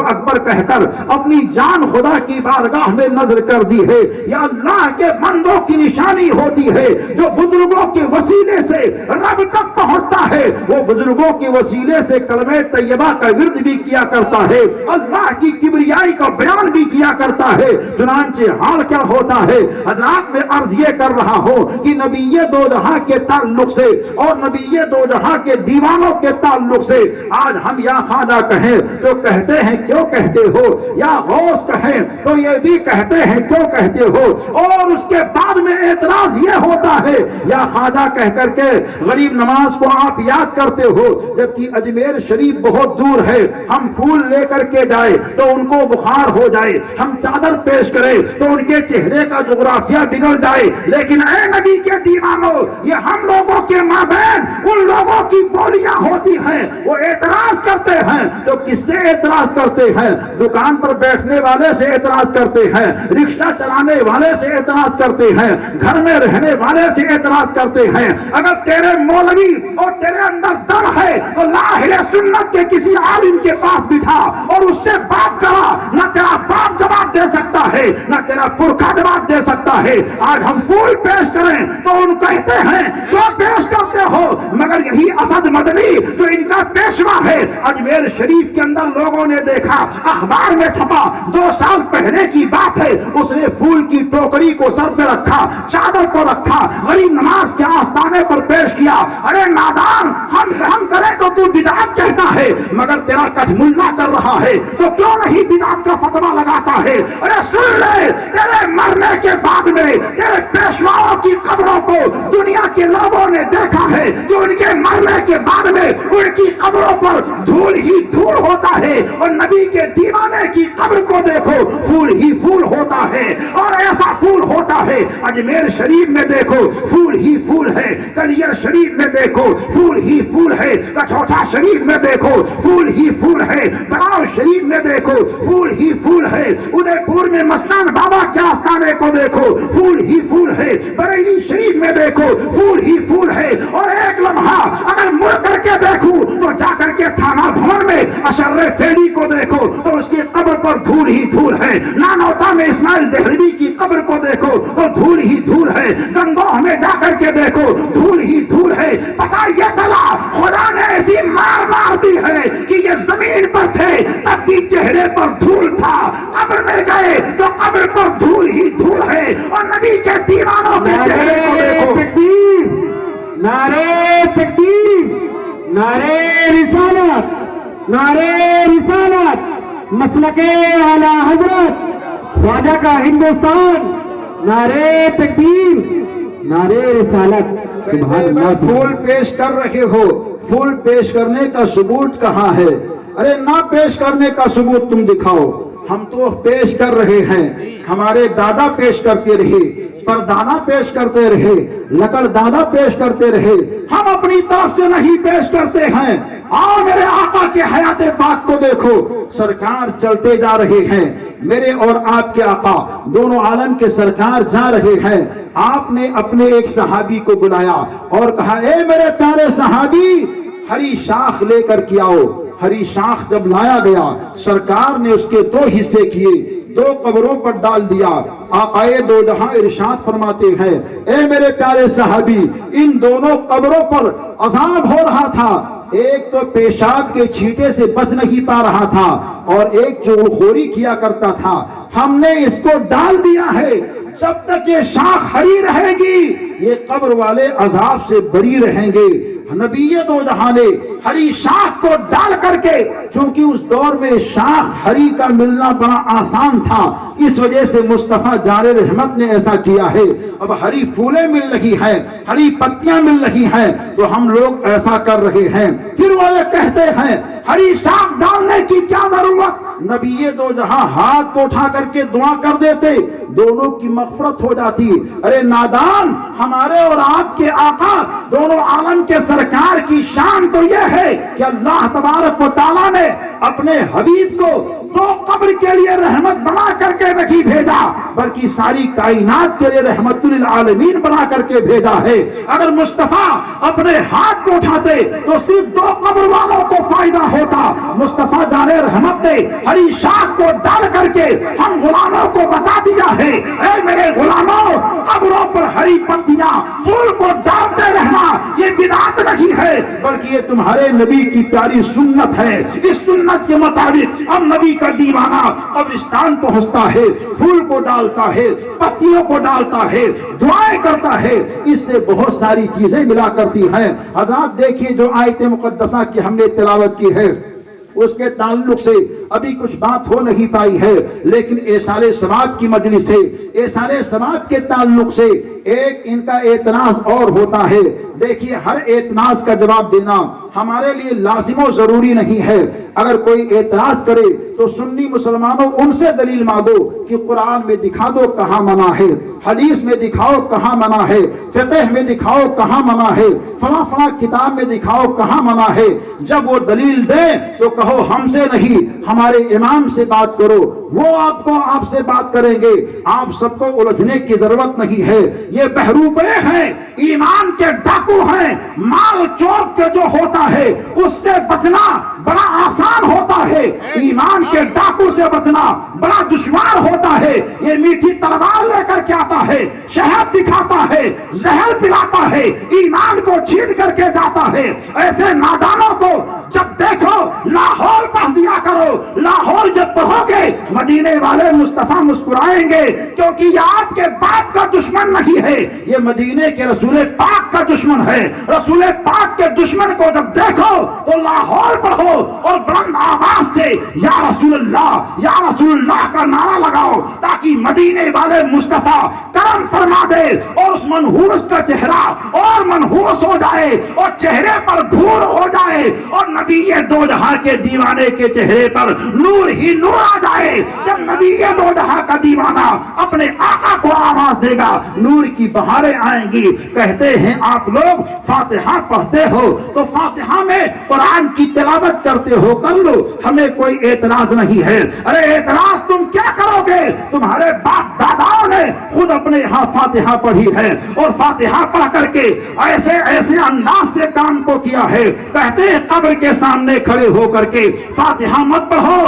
اکبر کہہ کر اپنی جان خدا کی بارگاہ میں نظر کر دی ہے. یا اللہ کے بندوں کی نشانی ہوتی ہے جو بزرگوں کے وسیلے سے رب تک پہنچتا ہے، وہ بزرگوں کے وسیلے سے کلمہ طیبہ کا ورد بھی کیا کرتا ہے، اللہ کی کبریائی کا بیان بھی کیا کرتا ہے. چنانچہ حال کیا ہوتا ہے حضرات میں عرض یہ کر رہا ہوں کہ نبی دو جہاں کے تعلق سے اور نبی دو جہاں کے دیوانوں کے تعلق سے آج ہم یا خواجہ کہیں تو کہتے ہیں کیوں کہتے ہو، یا غوث کہیں تو یہ بھی کہتے ہیں کیوں کہتے ہو. اور اس کے بعد میں اعتراض یہ ہوتا ہے یا خواجہ کہہ کر کے غریب نواز کو آپ یاد کرتے ہو، جبکہ اجمیر شریف بہت دور ہے. ہم پھول لے کر کے جائے تو ان کو بخار ہو جائے، ہم چادر پیش کریں تو ان کے چہرے کا جغرافیہ بگڑ جائے. لیکن اے نبی کے دیوانوں یہ ہم لوگوں کے مابین ان لوگوں کی بولیاں ہوتی ہیں. وہ اعتراض کرتے ہیں تو کس سے اعتراض کرتے ہیں؟ دکان پر بیٹھنے والے سے اعتراض کرتے ہیں، رکشہ چلانے والے سے اعتراض کرتے ہیں، گھر میں رہنے والے سے اعتراض کرتے ہیں. اگر تیرے مولوی اور تیرے اندر دم ہے تو لاہل سنت کے کسی عالم کے پاس بٹھا اور اس سے بات کرا. نہ تیرا باپ جواب دے سکتا ہے نہ تیرا پرکھا جواب دے سکتا ہے. آج ہم پھول پیش کریں تو ان کہتے ہیں کیوں پیش کرتے ہو؟ مگر یہی اسد مدنی جو ان کا پیشوا ہے اجمیر شریف کے اندر لوگوں نے دیکھا، اخبار میں چھپا، 2 سال پہلے کی بات ہے، اس نے پھول کی ٹوکری کو سر پہ رکھا، چادر کو رکھا، غریب نماز کے آستانے پر پیش کیا. ارے نادان ہم کریں تو تو بدعت کہتا ہے مگر تیرا کٹ ملا کر رہا ہے تو کیوں نہیں بدعت کا فتویٰ لگاتا ہے؟ ارے سن لے، تیرے مرنے کے بعد میں تیرے پیشواؤں کی قبروں کو دنیا کے لوگوں نے دیکھا ہے کہ ان کے مرنے کے بعد میں ان کی قبروں پر دھول ہی دھول ہوتا ہے، اور نبی کے دیوانے کی قبر کو دیکھو پھول ہی پھول ہوتا ہے. اور ایسا پھول ہوتا ہے اجمیر شریف میں دیکھو پھول ہی پھول ہے، کلیر شریف میں دیکھو پھول ہی پھول ہے، کچھوٹا شریف میں دیکھو پھول ہی پھول ہے، براؤ شریف میں دیکھو پھول ہی پھول ہے، ادے پور میں مستان بابا کے آستانے کو دیکھو پھول ہی پھول ہے، بریلی شریف میں دیکھو پھول ہی پھول ہے. اور ایک لمحہ اگر مڑ کر کے دیکھوں تو جا کر کے تھانہ بھون میں اشر فیلی کو دیکھو تو اس کی قبر پر دھول ہی دھول ہے. نانوتا میں اسماعیل دہلوی کی قبر کو دیکھو تو دھول ہی دھول ہے. گنگوہ میں جا کر کے دیکھو دھول ہی دھول ہے. پتہ یہ چلا خدا نے ایسی مار دی ہے کہ یہ زمین پر تھے تب بھی چہرے پر دھول تھا، قبر میں گئے تو قبر پر دھول ہی دھول ہے. اور نبی کے دیوانوں کے چہرے کو دیکھو. تکبیر، نعرے تکبیر، نعرے رسالت، نعرے رسالت، مسلک اعلی حضرت خواجہ کا ہندوستان، نعرے تکبیر، نعرے رسالت. سبحان اللہ. پھول پیش کر رہے ہو، پھول پیش کرنے کا ثبوت کہاں ہے؟ ارے نہ پیش کرنے کا ثبوت تم دکھاؤ، ہم تو پیش کر رہے ہیں، ہمارے دادا پیش کرتے رہے، پردادا پیش کرتے رہے، لکڑ دادا پیش کرتے رہے، ہم اپنی طرف سے نہیں پیش کرتے ہیں۔ آؤ میرے آقا کے حیات پاک کو دیکھو، سرکار چلتے جا رہے ہیں، میرے اور آپ کے آقا دونوں عالم کے سرکار جا رہے ہیں۔ آپ نے اپنے ایک صحابی کو بلایا اور کہا اے میرے پیارے صحابی، ہری شاخ لے کر کے آؤ۔ ہری شاخ جب لایا گیا، سرکار نے اس کے دو حصے کیے، دو قبروں پر ڈال دیا۔ آقائے دو جہاں ارشاد فرماتے ہیں اے میرے پیارے صحابی، ان دونوں قبروں پر عذاب ہو رہا تھا، ایک تو پیشاب کے چھینٹے سے بچ نہیں پا رہا تھا اور ایک چغلخوری کیا کرتا تھا، ہم نے اس کو ڈال دیا ہے، جب تک یہ شاخ ہری رہے گی یہ قبر والے عذاب سے بری رہیں گے۔ نبی دو جہاں نے ہری شاخ کو ڈال کر کے، چونکہ اس دور میں شاخ ہری کا ملنا بڑا آسان تھا، اس وجہ سے مصطفیٰ جار رحمت نے ایسا کیا ہے۔ اب ہری پھولیں مل رہی ہیں، ہری پتیاں مل رہی ہیں، تو ہم لوگ ایسا کر رہے ہیں۔ پھر وہ یہ کہتے ہیں ہری شاخ ڈالنے کی کیا ضرورت؟ نبی دو جہاں ہاتھ کو اٹھا کر کے دعا کر دیتے، دونوں کی مغفرت ہو جاتی۔ ارے نادان، ہمارے اور آپ کے آقا دونوں عالم کے سرکار کی شان تو یہ ہے کہ اللہ تبارک و تعالیٰ نے اپنے حبیب کو دو قبر کے لیے رحمت بنا کر کے نہیں بھیجا، بلکہ ساری کائنات کے لیے رحمت للعالمین بنا کر کے بھیجا ہے۔ اگر مصطفیٰ اپنے ہاتھ کو اٹھاتے تو صرف دو قبر والوں کو فائدہ ہوتا۔ مصطفیٰ جان رحمت نے ہری شاخ کو ڈال کر کے ہم غلاموں کو بتا دیا ہے اے میرے غلاموں، قبروں پر ہری پتیاں پھول کو ڈالتے رہنا یہ بدعت نہیں ہے، بلکہ یہ تمہارے نبی کی پیاری سنت ہے۔ اس سنت کے مطابق اب نبی کا دیوانہ قبرستان پہنچتا ہے، پھول کو ڈالتا ہے، پتیوں کو ڈالتا ہے، دعائیں کرتا ہے، اس سے بہت ساری چیزیں ملا کرتی ہیں۔ حضرات دیکھیے جو آیت مقدسہ کی ہم نے تلاوت کی ہے اس کے تعلق سے ابھی کچھ بات ہو نہیں پائی ہے، لیکن ایصال ثواب کی مجلس ہے، ایصال ثواب کے تعلق سے ایک ان کا اعتراض اور ہوتا ہے۔ دیکھیے ہر اعتراض کا جواب دینا ہمارے لیے لازم و ضروری نہیں ہے۔ اگر کوئی اعتراض کرے تو سنی مسلمانوں ان سے دلیل مانگو کہ قرآن میں دکھا دو کہاں منع ہے، حدیث میں دکھاؤ کہاں منع ہے، فقہ میں دکھاؤ کہاں منع ہے، فلاں فلاں کتاب میں دکھاؤ کہاں منع ہے۔ جب وہ دلیل دیں تو کہو ہم سے نہیں، ہمارے امام سے بات کرو، وہ آپ سے بات کریں گے۔ آپ سب کو الجھنے کی ضرورت نہیں ہے، یہ بہروپے ہیں، ایمان کے ڈاکو ہیں۔ مال چور کے جو ہوتا ہے اس سے بچنا بڑا آسان ہوتا ہے، ایمان کے ڈاکو سے بچنا بڑا دشوار ہوتا ہے۔ یہ میٹھی تلوار لے کر کے آتا ہے، شہد دکھاتا ہے، زہر پلاتا ہے، ایمان کو چھین کر کے جاتا ہے۔ ایسے نادانوں کو جب دیکھو لاہور پڑھ دیا کرو، لاہور جب پڑھو گے مدینے والے مصطفیٰ مسکرائیں گے، کیونکہ یہ آپ کے باپ کا دشمن نہیں ہے، یہ مدینے کے رسول پاک کا دشمن ہے۔ رسول پاک کے دشمن کو جب دیکھو تو لاہور پڑھو اور بلند آواز سے یا رسول اللہ کا نعرہ لگاؤ، تاکہ مدینے والے مصطفیٰ کرم فرما دے اور اس منحوس کا چہرہ اور منحوس ہو جائے اور چہرے پر گھور ہو جائے اور نبی دو جہاں کے دیوانے کے چہرے پر نور ہی نور آ جائے۔ جب نبی دو جہاں کا دیوانہ اپنے آقا کو آواز دے گا نور کی بہاریں آئیں گی۔ کہتے ہیں آپ لوگ فاتحہ پڑھتے ہو تو فاتحہ میں قرآن کی تلاوت کرتے ہو، کر لو، ہمیں کوئی اعتراض نہیں ہے۔ ارے اعتراض تم کیا کرو گے؟ تمہارے باپ داداؤں نے خود اپنے یہاں فاتحہ پڑھی ہے اور فاتحہ پڑھ کر کے ایسے انداز سے کام کو کیا ہے، کہتے ہیں قبر کے سامنے کھڑے ہو کر کے فاتحہ مت پڑھو۔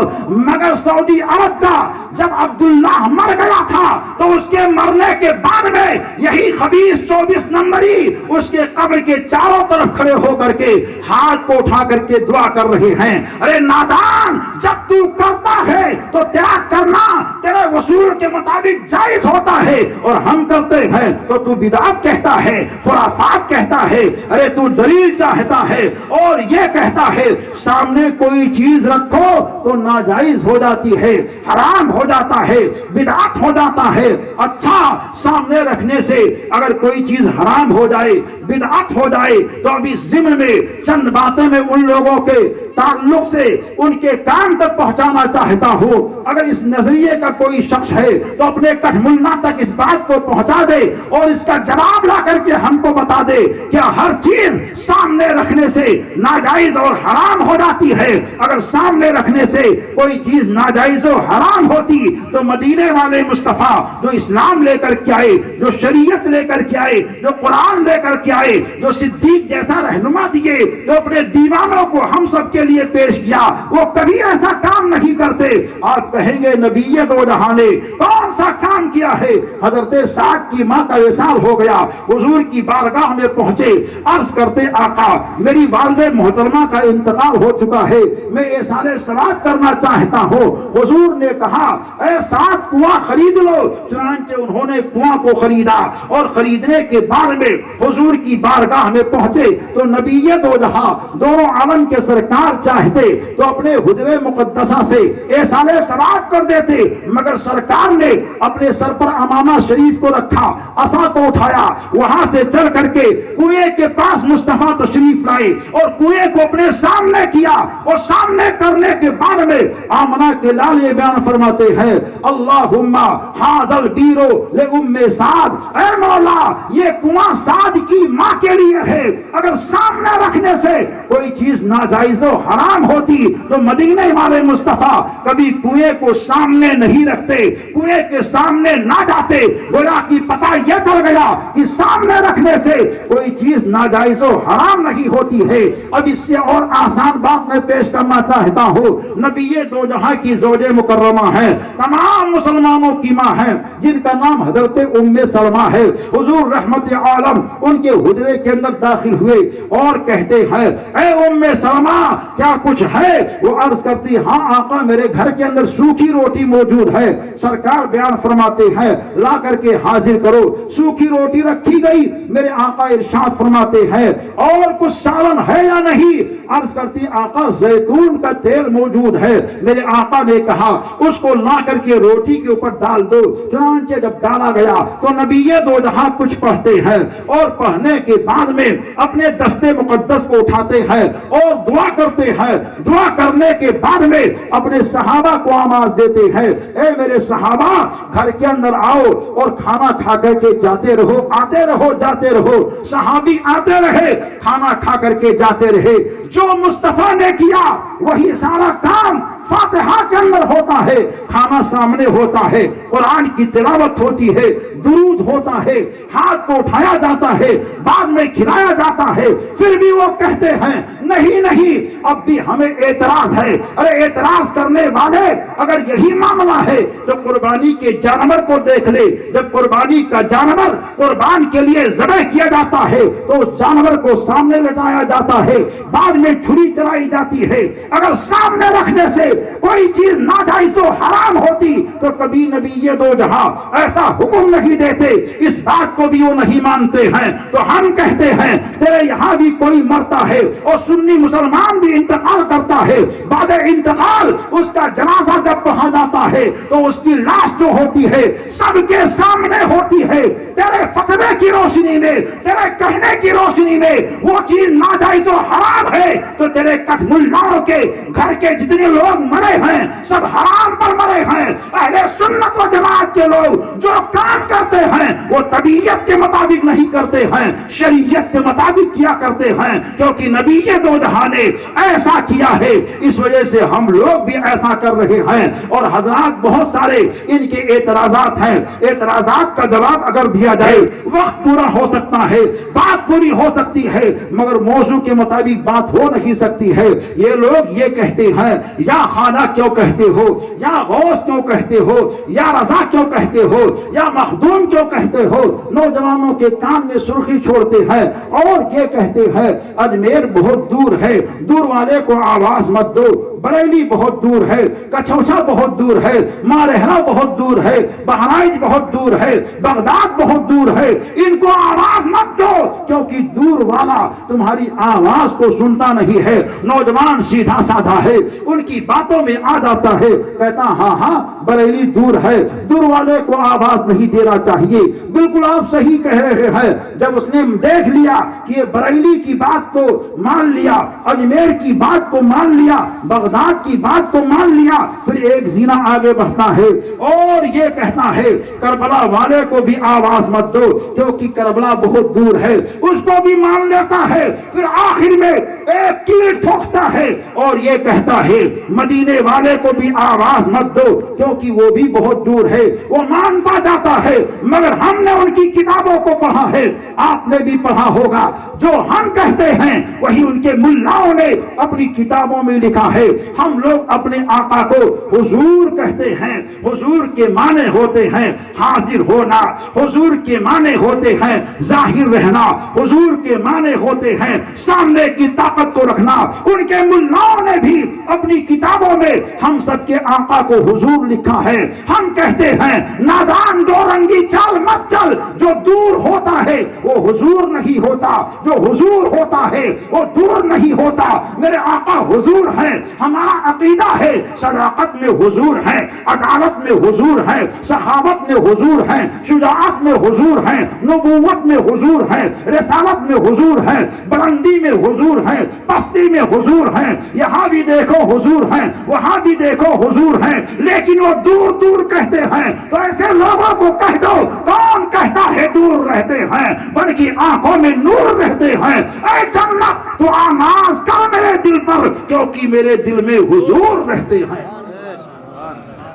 مگر سعودی عرب کا جب عبداللہ مر گیا تھا تو اس کے مرنے کے بعد میں یہی خبیث 24 نمبری اس کے قبر کے چاروں طرف کھڑے ہو کر کے ہاتھ کو اٹھا کر کے دعا کر رہے ہیں۔ ارے نادان، جب تو کرتا ہے تو تیرا کرنا تیرے تیرے وصول کے مطابق جائز ہوتا ہے اور ہم کرتے ہیں تو تو بدعت کہتا ہے، خرافات کہتا ہے، ارے تو دلیل چاہتا ہے اور یہ کہتا ہے سامنے کوئی چیز رکھو تو ناجائز ہو جاتی ہے، حرام ہو جاتا ہے، بدعت ہو جاتا ہے۔ اچھا، سامنے رکھنے سے اگر کوئی چیز حرام ہو جائے، بدعت ہو جائے تو ابھی ضمن میں چند باتیں میں ان لوگوں کے تعلق سے ان کے کام تک پہنچانا چاہتا ہوں۔ اگر اس نظریے کا کوئی شخص ہے تو اپنے کٹھ ملا تک اس بات کو پہنچا دے اور اس کا جواب لا کر کے ہم کو بتا دے کیا ہر چیز سامنے رکھنے سے ناجائز اور حرام ہو جاتی ہے؟ اگر سامنے رکھنے سے کوئی چیز ناجائز و حرام ہوتی تو مدینے والے مصطفیٰ جو اسلام لے کر کے آئے، جو شریعت لے کر کے آئے، جو قرآن لے کر کے آئے، جو صدیق جیسا رہنما دیے، جو اپنے دیوانوں کو ہم سب کے لیے پیش کیا، وہ کبھی ایسا کام نہیں کرتے۔ آپ کہیں گے نبی دو جہاں نے کون سا کام کیا ہے؟ حضرت سعد کی ماں کا وصال ہو گیا، حضور کی بارگاہ میں پہنچے، عرض کرتے آقا میری والدہ محترمہ کا انتقال ہو چکا ہے، میں احسان ثواب کرنا چاہتا ہوں۔ حضور نے کہا اے سعد کنواں خرید لو، چنانچہ انہوں نے کنواں کو خریدا اور خریدنے کے بعد میں حضور کی بارگاہ میں پہنچے تو نبی دو جہاں دونوں عالم کے سرکار چاہتے تو اپنے حجرے مقدسہ سے احسان ثواب کر دیتے، مگر سرکار نے اپنے سر پر امامہ شریف کو رکھا، عصا کو اٹھایا، وہاں سے چل کر کے کنویں کے پاس مصطفیٰ تشریف لائے اور کنویں کو اپنے سامنے کیا اور سامنے کرنے کے بعد میں آمنہ کے لال یہ بیان فرماتے ہیں اللہم حاذل بیرو لأم سعد، اے مولا یہ کنواں سعد کی ماں کے لیے ہے۔ اگر سامنے رکھنے سے کوئی چیز ناجائز و حرام ہوتی تو مدینے والے مصطفیٰ کبھی کنویں کو سامنے نہیں رکھتے، کنویں کے سامنے نہ جاتے، گویا کہ پتہ یہ چل گیا کہ سامنے رکھنے سے کوئی چیز ناجائز و حرام نہیں ہوتی ہے۔ اب اس سے اور آسان بات میں پیش کرنا چاہتا ہوں، نبی دو جہاں کی زوج مکرمہ ہیں، تمام مسلمانوں کی ماں ہیں، جن کا نام حضرت ام سلمہ ہے۔ حضور رحمت عالم ان کے حجرے کے اندر داخل ہوئے اور کہتے ہیں اے ام سلمہ کیا کچھ ہے؟ وہ عرض کرتی ہاں آقا میرے گھر کے اندر سوکھی روٹی موجود ہے۔ سرکار بیان فرماتے ہیں لا کر کے حاضر کرو، سوکھی روٹی رکھی گئی، میرے آقا ارشاد فرماتے ہیں اور کچھ سالن ہے یا نہیں؟ عرض کرتی آقا زیتون کا تیل موجود ہے۔ میرے آقا نے کہا اس کو لا کر کے روٹی کے اوپر ڈال دو، چنانچہ جب ڈالا گیا تو نبی دو جہاں کچھ پڑھتے ہیں اور پڑھنے کے بعد میں اپنے دستے مقدس کو اٹھاتے ہیں اور دعا کرتے ہیں، دعا کرنے کے بعد میں اپنے صحابہ کو آواز دیتے ہیں اے میرے صحابہ گھر کے اندر آؤ اور کھانا کھا کر کے جاتے رہو، آتے رہو جاتے رہو۔ صحابی آتے رہے، کھانا کھا کر کے جاتے رہے۔ جو مصطفیٰ نے کیا وہی سارا کام فاتحہ کے اندر ہوتا ہے، کھانا سامنے ہوتا ہے، قرآن کی تلاوت ہوتی ہے، درود ہوتا ہے، ہاتھ کو اٹھایا جاتا ہے، بعد میں کھلایا جاتا ہے، پھر بھی وہ کہتے ہیں نہیں نہیں اب بھی ہمیں اعتراض ہے۔ ارے اعتراض کرنے والے اگر یہی معاملہ ہے تو قربانی کے جانور کو دیکھ لے، جب قربانی کا جانور قربان کے لیے ذبح کیا جاتا ہے تو اس جانور کو سامنے لٹایا جاتا ہے، بعد میں چھری چلائی جاتی ہے۔ اگر سامنے رکھنے سے کوئی چیز ناجائز و حرام ہوتی تو کبھی نبی دو جہاں ایسا حکم نہیں دیتے، اس بات کو بھی وہ نہیں مانتے ہیں۔ تو ہم کہتے ہیں تیرے یہاں بھی کوئی مرتا ہے اور سنی مسلمان بھی انتقال کرتا ہے، بعد انتقال اس کا جنازہ جب پڑھا جاتا ہے تو اس کی لاش جو ہوتی ہے سب کے سامنے ہوتی ہے، تیرے فتوے کی روشنی میں، تیرے کہنے کی روشنی میں وہ چیز ناجائز و حرام ہے تو تیرے کٹھ ملاؤں کے گھر کے جتنے لوگ مرے ہیں سب حرام پر مرے ہیں۔ اہل سنت و جماعت کے لوگ جو کام کرتے ہیں وہ طبیعت کے مطابق نہیں کرتے ہیں، شریعت کے مطابق کیا کرتے ہیں، کیونکہ نبی دو جہاں نے ایسا کیا ہے، اس وجہ سے ہم لوگ بھی ایسا کر رہے ہیں۔ اور حضرات بہت سارے ان کے اعتراضات ہیں، اعتراضات کا جواب اگر دیا جائے وقت پورا ہو سکتا ہے، بات پوری ہو سکتی ہے، مگر موضوع کے مطابق بات ہو نہیں سکتی ہے۔ یہ لوگ یہ کہتے ہیں یا خواجہ کیوں کہتے ہو، یا غوث کیوں کہتے ہو، یا رضا کیوں کہتے ہو، یا مخدوم کیوں کہتے ہو، نوجوانوں کے کان میں سرخی چھوڑتے ہیں اور یہ کہتے ہیں اجمیر بہت دور ہے، دور والے کو آواز مت دو، بریلی بہت دور ہے، کچھوچا بہت دور ہے، مارہنا بہت دور ہے، بہرائچ بہت دور ہے، بغداد بہت دور ہے، ان کو آواز مت دو کیونکہ دور والا تمہاری آواز کو سنتا نہیں ہے۔ نوجوان سیدھا سادھا ہے، ان کی باتوں میں آ جاتا ہے، کہتا ہاں ہاں بریلی دور ہے، دور والے کو آواز نہیں دینا چاہیے۔ بالکل آپ صحیح کہہ رہے ہیں۔ جب اس نے دیکھ لیا کہ یہ بریلی کی بات کو مان لیا، اجمیر کی بات کو مان لیا، بغداد کی بات کو مان لیا، پھر ایک زینہ آگے بڑھتا ہے اور یہ کہتا ہے کربلا والے کو بھی آواز مت دو کیونکہ کربلا بہت دور ہے، اس کو بھی مان لیتا ہے۔ پھر آخر میں ایک کیل ٹھوکتا ہے اور یہ کہتا ہے مدینے والے کو بھی آواز مت دو کیونکہ وہ بھی بہت دور ہے۔ وہ مانتا جاتا ہے، مگر ہم نے ان کی کتابوں کو پڑھا ہے، آپ نے بھی پڑھا ہوگا، جو ہم کہتے ہیں وہی ان کے ملاؤں نے اپنی کتابوں میں لکھا ہے۔ ہم لوگ اپنے آقا کو حضور کہتے ہیں، حضور کے معنی ہوتے ہیں حاضر ہونا، حضور کے معنی ہوتے ہیں ظاہر رہنا، حضور کے معنی ہوتے ہیں سامنے کی طاقت کو رکھنا۔ ان کے ملاؤں نے بھی اپنی کتابوں میں ہم سب کے آقا کو حضور لکھا ہے۔ ہم کہتے ہیں نادان دو رنگی چال مت چل، جو دور ہوتا ہے وہ حضور نہیں ہوتا، جو حضور ہوتا ہے وہ دور نہیں ہوتا۔ میرے آقا حضور ہیں، ہمارا عقیدہ ہے صداقت میں حضور ہیں، عدالت میں حضور ہیں، سخاوت میں حضور ہیں، شجاعت میں حضور ہیں، نبوت میں حضور ہیں، رسالت میں حضور ہیں، بلندی میں حضور ہیں، پستی میں حضور ہیں، یہاں بھی دیکھو حضور ہیں، وہاں بھی دیکھو حضور ہیں، لیکن وہ دور دور کہتے ہیں۔ تو ایسے لوگوں کو کہہ دو کون کہتا ہے دور رہتے ہیں، بلکہ آنکھوں میں نور رہتے ہیں۔ اے جنت تو آناز کر میرے دل پر کیونکہ میرے دل میں حضور رہتے ہیں۔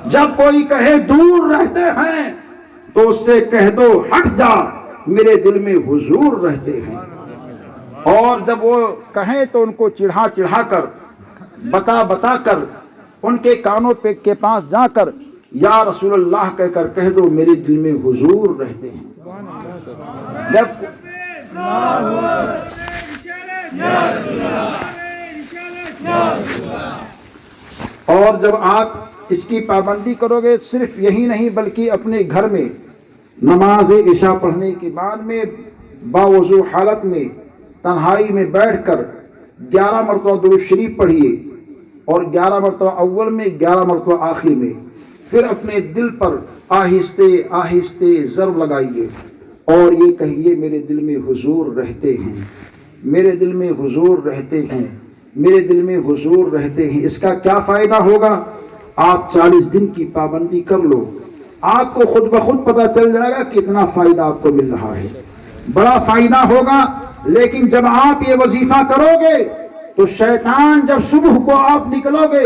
جب کوئی کہے دور رہتے ہیں تو اس سے کہہ دو ہٹ جا، میرے دل میں حضور رہتے ہیں۔ اور جب وہ کہیں تو ان کو چڑھا چڑھا کر بتا بتا کر ان کے کانوں پہ کے پاس جا کر یا رسول اللہ کہہ کر کہہ دو میرے دل میں حضور رہتے ہیں۔ جب اور جب آپ اس کی پابندی کرو گے، صرف یہی نہیں بلکہ اپنے گھر میں نماز عشاء پڑھنے کے بعد میں باوضو حالت میں تنہائی میں بیٹھ کر 11 مرتبہ درود شریف پڑھیے، اور 11 مرتبہ اول میں، 11 مرتبہ آخر میں، پھر اپنے دل پر آہستہ آہستہ ضرب لگائیے اور یہ کہیے میرے دل میں حضور رہتے ہیں، میرے دل میں حضور رہتے ہیں، میرے دل میں حضور رہتے ہیں۔ اس کا کیا فائدہ ہوگا؟ آپ 40 دن کی پابندی کر لو، آپ کو خود بخود پتہ چل جائے گا کتنا فائدہ آپ کو مل رہا ہے، بڑا فائدہ ہوگا۔ لیکن جب آپ یہ وظیفہ کرو گے تو شیطان، جب صبح کو آپ نکلو گے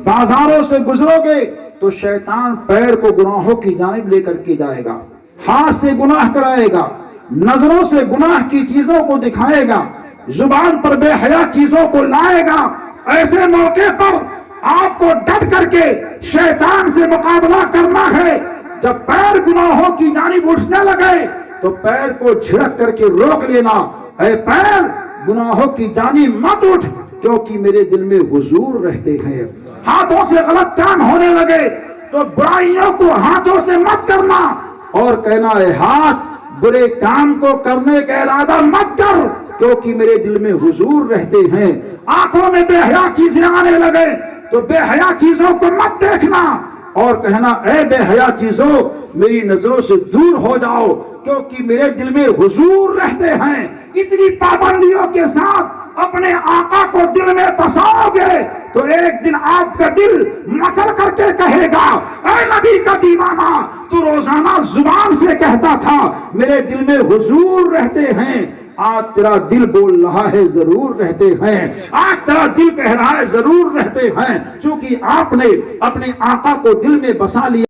بازاروں سے گزرو گے تو شیطان پیر کو گناہوں کی جانب لے کر کے جائے گا، ہاتھ سے گناہ کرائے گا، نظروں سے گناہ کی چیزوں کو دکھائے گا، زبان پر بے حیا چیزوں کو لائے گا۔ ایسے موقع پر آپ کو ڈٹ کر کے شیطان سے مقابلہ کرنا ہے۔ جب پیر گناہوں کی جانب اٹھنے لگے تو پیر کو جھڑک کر کے روک لینا، اے پیر گناہوں کی جانب مت اٹھ کیونکہ میرے دل میں حضور رہتے ہیں۔ ہاتھوں سے غلط کام ہونے لگے تو برائیوں کو ہاتھوں سے مت کرنا اور کہنا ہے ہاتھ برے کام کو کرنے کا ارادہ مت کر کیونکہ میرے دل میں حضور رہتے ہیں۔ آنکھوں میں بے حیا چیزیں آنے لگے تو بے حیا چیزوں کو مت دیکھنا اور کہنا اے بے حیا چیزوں میری نظروں سے دور ہو جاؤ کیونکہ میرے دل میں حضور رہتے ہیں۔ اتنی پابندیوں کے ساتھ اپنے آقا کو دل میں بساؤ گے تو ایک دن آپ کا دل مچل کر کے کہے گا اے نبی کا دیوانہ، تو روزانہ زبان سے کہتا تھا میرے دل میں حضور رہتے ہیں، آج تیرا دل بول رہا ہے ضرور رہتے ہیں، آج تیرا دل کہہ رہا ہے ضرور رہتے ہیں، چونکہ آپ نے اپنے آقا کو دل میں بسا لیا۔